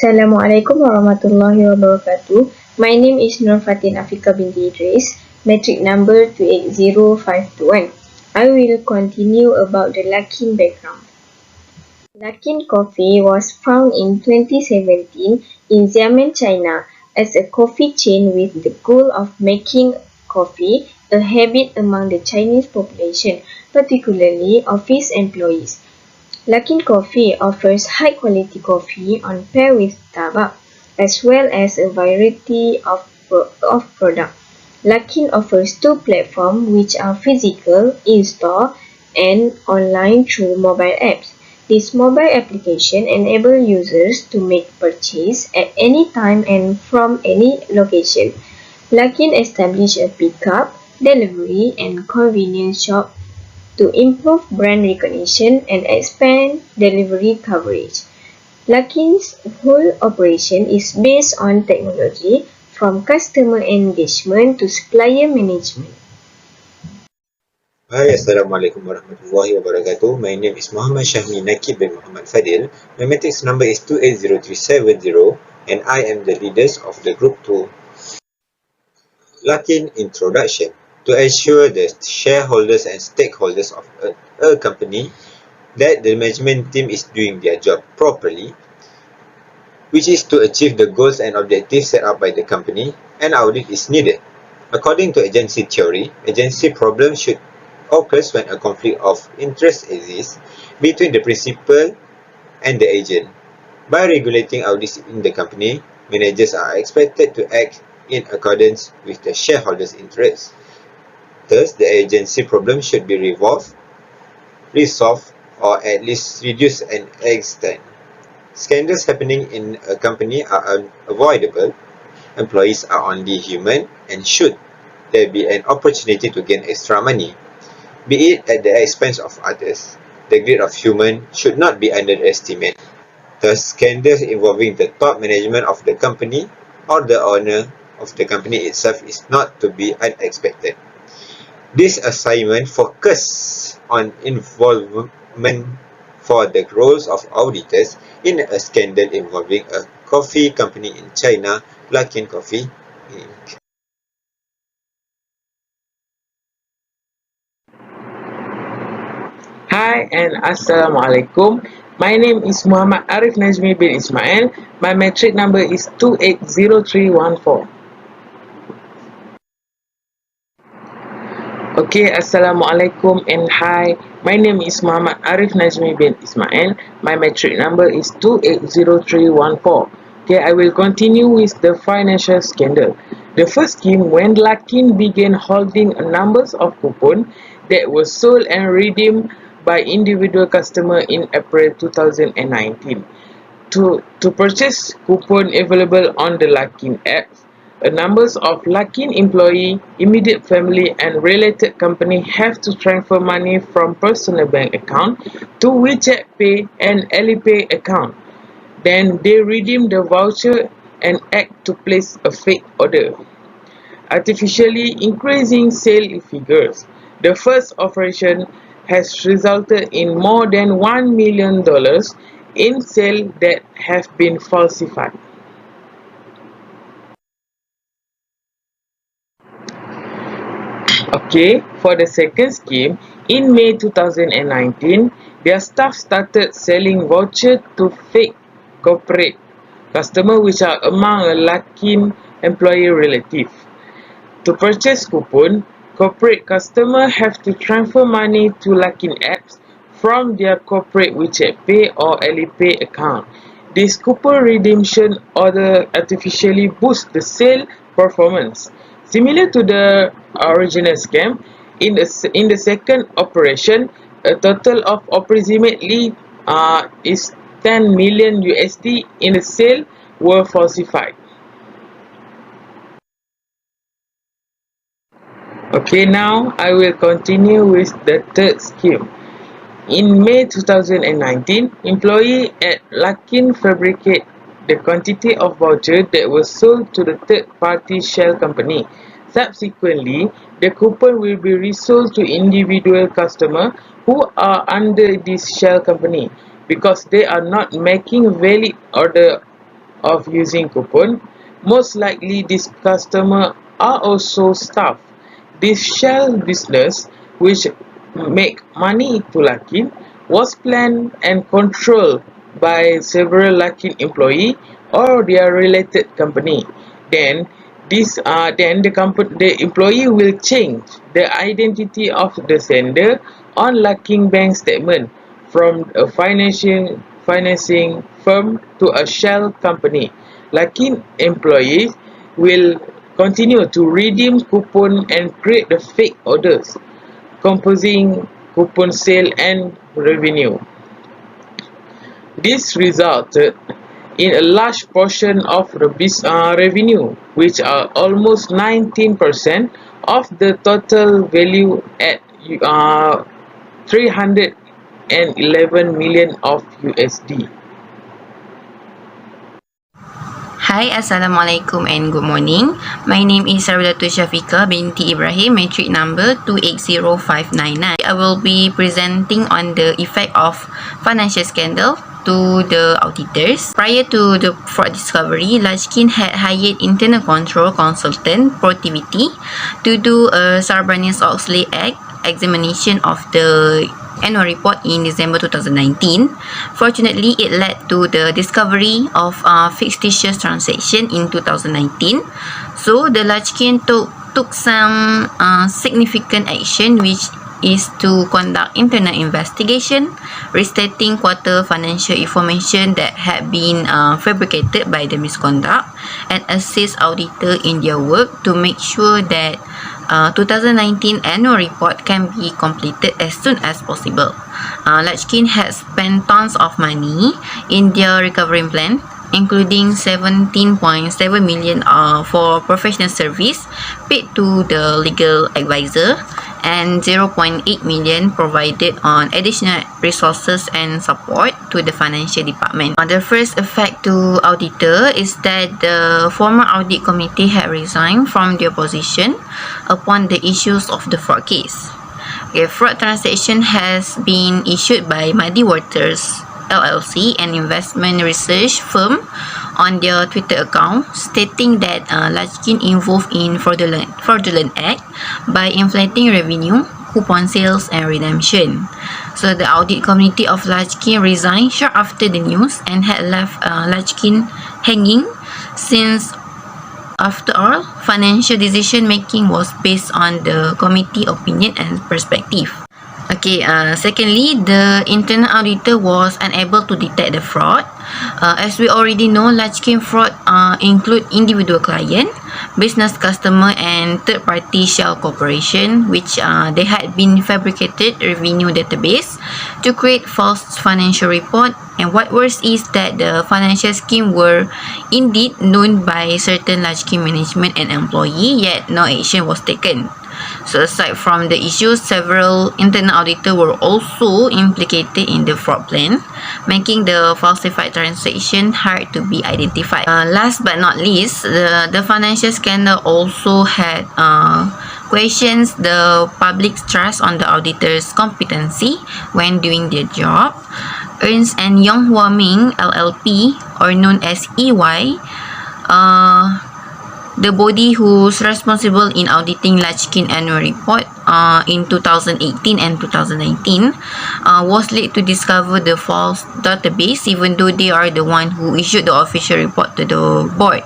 Assalamualaikum warahmatullahi wabarakatuh. My name is Nur Fatin Afika binti Idris, metric number 280521. I will continue about the LUCKIN background. LUCKIN Coffee was found in 2017 in Xiamen, China as a coffee chain with the goal of making coffee a habit among the Chinese population, particularly office employees. LUCKIN Coffee offers high-quality coffee on par with Starbucks, as well as a variety of products. LUCKIN offers two platforms which are physical, in-store, and online through mobile apps. This mobile application enables users to make purchases at any time and from any location. LUCKIN established a pickup, delivery, and convenience shop to improve brand recognition and expand delivery coverage. LUCKIN's whole operation is based on technology, from customer engagement to supplier management. Hi, Assalamualaikum warahmatullahi wabarakatuh. My name is Muhammad Shahmi Nakib bin Muhammad Fadil. My matrix number is 280370 and I am the leader of the group 2. LUCKIN introduction. To ensure the shareholders and stakeholders of a company that the management team is doing their job properly, which is to achieve the goals and objectives set up by the company, an audit is needed. According to agency theory, agency problems should occur when a conflict of interest exists between the principal and the agent. By regulating audits in the company, managers are expected to act in accordance with the shareholders' interests. Thus, the agency problem should be resolved, or at least reduced and extended. Scandals happening in a company are unavoidable. Employees are only human, and should there be an opportunity to gain extra money, be it at the expense of others, the grade of human should not be underestimated. Thus, scandals involving the top management of the company or the owner of the company itself is not to be unexpected. This assignment focuses on involvement for the roles of auditors in a scandal involving a coffee company in China, LUCKIN Coffee Inc. Hi and Assalamualaikum. My name is Muhammad Arif Najmi bin Ismail. My metric number is 280314. Okay, Assalamualaikum and hi. My name is Muhammad Arif Najmi bin Ismail. My metric number is 280314. Okay, I will continue with the financial scandal. The first scheme, when LUCKIN began holding numbers of coupons that were sold and redeemed by individual customers in April 2019. To purchase coupons available on the LUCKIN app, numbers of LUCKIN employee, immediate family, and related company have to transfer money from personal bank account to WeChat Pay and Alipay account. Then they redeem the voucher and act to place a fake order, artificially increasing sale figures. The first operation has resulted in more than $1 million in sales that have been falsified. Okay, for the second scheme, in May 2019, their staff started selling vouchers to fake corporate customers, which are among a LUCKIN employee relative. To purchase coupon, corporate customers have to transfer money to LUCKIN apps from their corporate WeChat Pay or Alipay account. This coupon redemption order artificially boosts the sale performance. Similar to the original scam, in the second operation, a total of approximately is 10 million USD in the sale were falsified. Okay, now I will continue with the third scheme. In May 2019, employees at LUCKIN fabricate the quantity of vouchers that were sold to the third-party shell company. Subsequently, the coupon will be resold to individual customers who are under this shell company because they are not making valid order of using coupon, most likely these customers are also staff. This shell business, which make money to LUCKIN, was planned and controlled by several LUCKIN employees or their related company. Then the employee will change the identity of the sender on LUCKIN bank statement from a financing firm to a shell company. LUCKIN employees will continue to redeem coupon and create the fake orders, composing coupon sale and revenue. This resulted in a large portion of the revenue, which are almost 19% of the total value at 311 million of USD. Hi, Assalamualaikum and good morning. My name is Sarwadatul Syafiqah binti Ibrahim, matric number 280599. I will be presenting on the effect of financial scandal to the auditors. Prior to the fraud discovery, LUCKIN had hired internal control consultant Protivity to do a Sarbanes-Oxley Act examination of the annual report in December 2019. Fortunately, it led to the discovery of fictitious transaction in 2019. So the LUCKIN took some significant action, which is to conduct internal investigation, restating quarter financial information that had been fabricated by the misconduct, and assist auditor in their work to make sure that 2019 annual report can be completed as soon as possible. LUCKIN has spent tons of money in their recovery plan, including 17.7 million for professional service paid to the legal advisor and 0.8 million provided on additional resources and support to the financial department. The first effect to auditor is that the former audit committee had resigned from their position upon the issues of the fraud case. A fraud transaction has been issued by Muddy Waters LLC, an investment research firm, on their Twitter account, stating that LUCKIN involved in fraudulent act by inflating revenue, coupon sales, and redemption. So the audit committee of LUCKIN resigned short after the news and had left LUCKIN hanging, since after all, financial decision making was based on the committee opinion and perspective. Okay, secondly, the internal auditor was unable to detect the fraud. As we already know, LUCKIN fraud include individual client, business customer, and third-party shell corporation, which they had been fabricated revenue database to create false financial report. And what worse is that the financial scheme were indeed known by certain LUCKIN management and employee, yet no action was taken. So aside from the issues, several internal auditors were also implicated in the fraud plan, making the falsified transaction hard to be identified. Last but not least, the financial scandal also had questions the public's trust on the auditor's competency when doing their job. Ernst & Young Hua Ming LLP, or known as EY, the body who's responsible in auditing LUCKIN annual report in 2018 and 2019, was late to discover the false database, even though they are the one who issued the official report to the board.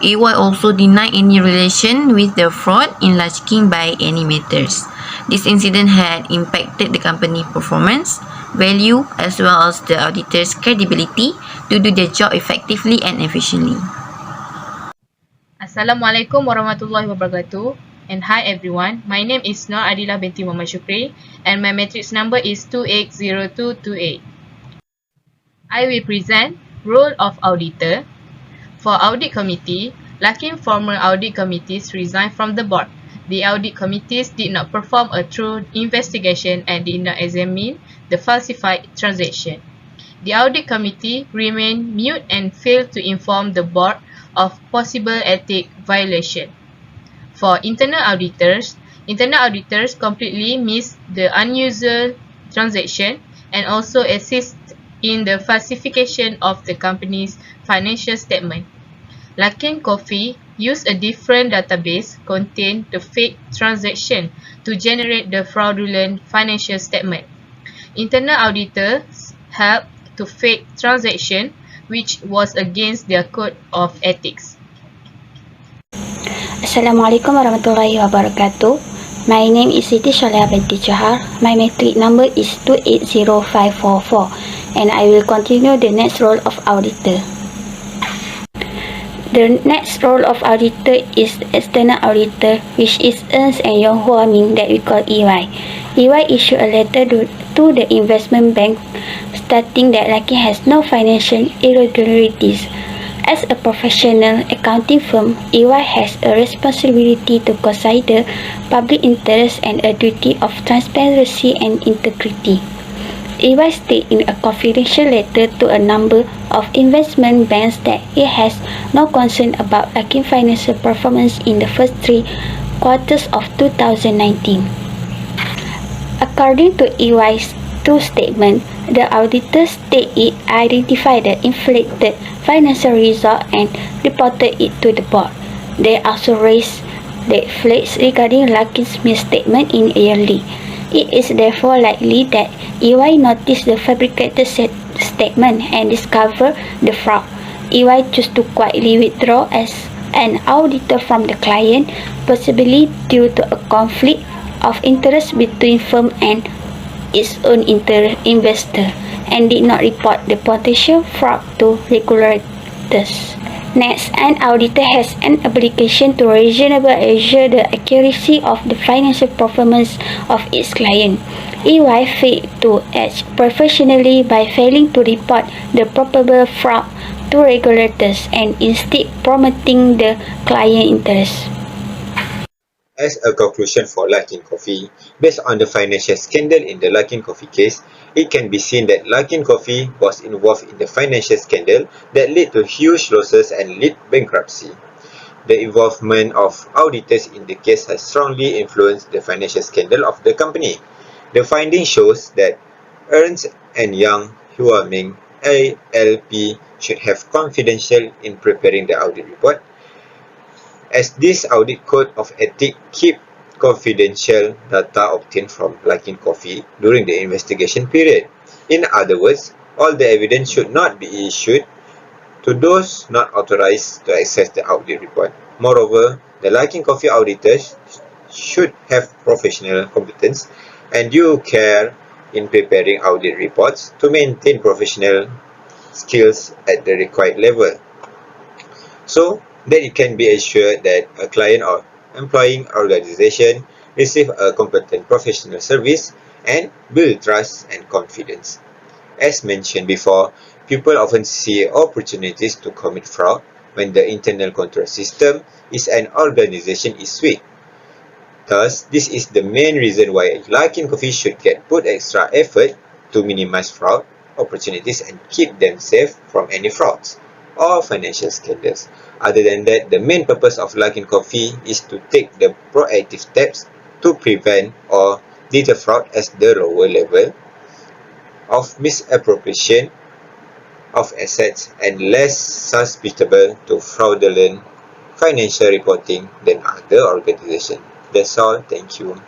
EY also denied any relation with the fraud in LUCKIN by any matters. This incident had impacted the company performance, value, as well as the auditor's credibility to do their job effectively and efficiently. Assalamualaikum warahmatullahi wabarakatuh, and hi everyone. My name is Nur Adila binti Muhammad Shukri, and my matrix number is 280228. I will present role of auditor. For audit committee, LUCKIN former audit committees resigned from the board. The audit committees did not perform a true investigation and did not examine the falsified transaction. The audit committee remained mute and failed to inform the board of possible ethic violation. For internal auditors completely missed the unusual transaction and also assist in the falsification of the company's financial statement. LUCKIN COFEE used a different database contain the fake transaction to generate the fraudulent financial statement. Internal auditors helped to fake transaction which was against their code of ethics. Assalamualaikum warahmatullahi wabarakatuh. My name is Siti Shalea binti Johar. My matric number is 280544 and I will continue the next role of auditor. The next role of auditor is external auditor, which is Ernst & Young Hua Ming that we call EY. EY issued a letter to the investment bank stating that LUCKIN has no financial irregularities. As a professional accounting firm, EY has a responsibility to consider public interest and a duty of transparency and integrity. EY stated in a confidential letter to a number of investment banks that it has no concern about LUCKIN financial performance in the first 3 quarters of 2019. According to EY's two statements, the auditors state it identified the inflated financial result and reported it to the board. They also raised the flags regarding LUCKIN's misstatement in yearly. It is therefore likely that EY noticed the fabricated statement and discovered the fraud. EY chose to quietly withdraw as an auditor from the client, possibly due to a conflict of interest between firm and its own investor, and did not report the potential fraud to regulators. Next, an auditor has an obligation to reasonably assure the accuracy of the financial performance of its client. EY failed to act professionally by failing to report the probable fraud to regulators and instead promoting the client interest. As a conclusion for LUCKIN COFEE, based on the financial scandal in the LUCKIN COFEE case, it can be seen that LUCKIN COFEE was involved in the financial scandal that led to huge losses and led bankruptcy. The involvement of auditors in the case has strongly influenced the financial scandal of the company. The finding shows that Ernst & Young Hua Ming LLP should have confidential in preparing the audit report, as this audit code of ethics keep confidential data obtained from LUCKIN COFEE during the investigation period. In other words, all the evidence should not be issued to those not authorized to access the audit report. Moreover, the LUCKIN COFEE auditors should have professional competence and due care in preparing audit reports to maintain professional skills at the required level, so that it can be assured that a client or employing organization receive a competent professional service and build trust and confidence. As mentioned before, people often see opportunities to commit fraud when the internal control system is an organization is weak. Thus, this is the main reason why LUCKIN COFEE should put extra effort to minimize fraud opportunities and keep them safe from any frauds or financial scandals. Other than that, the main purpose of LUCKIN COFEE is to take the proactive steps to prevent or deter fraud as the lower level of misappropriation of assets and less susceptible to fraudulent financial reporting than other organizations. That's all. Thank you.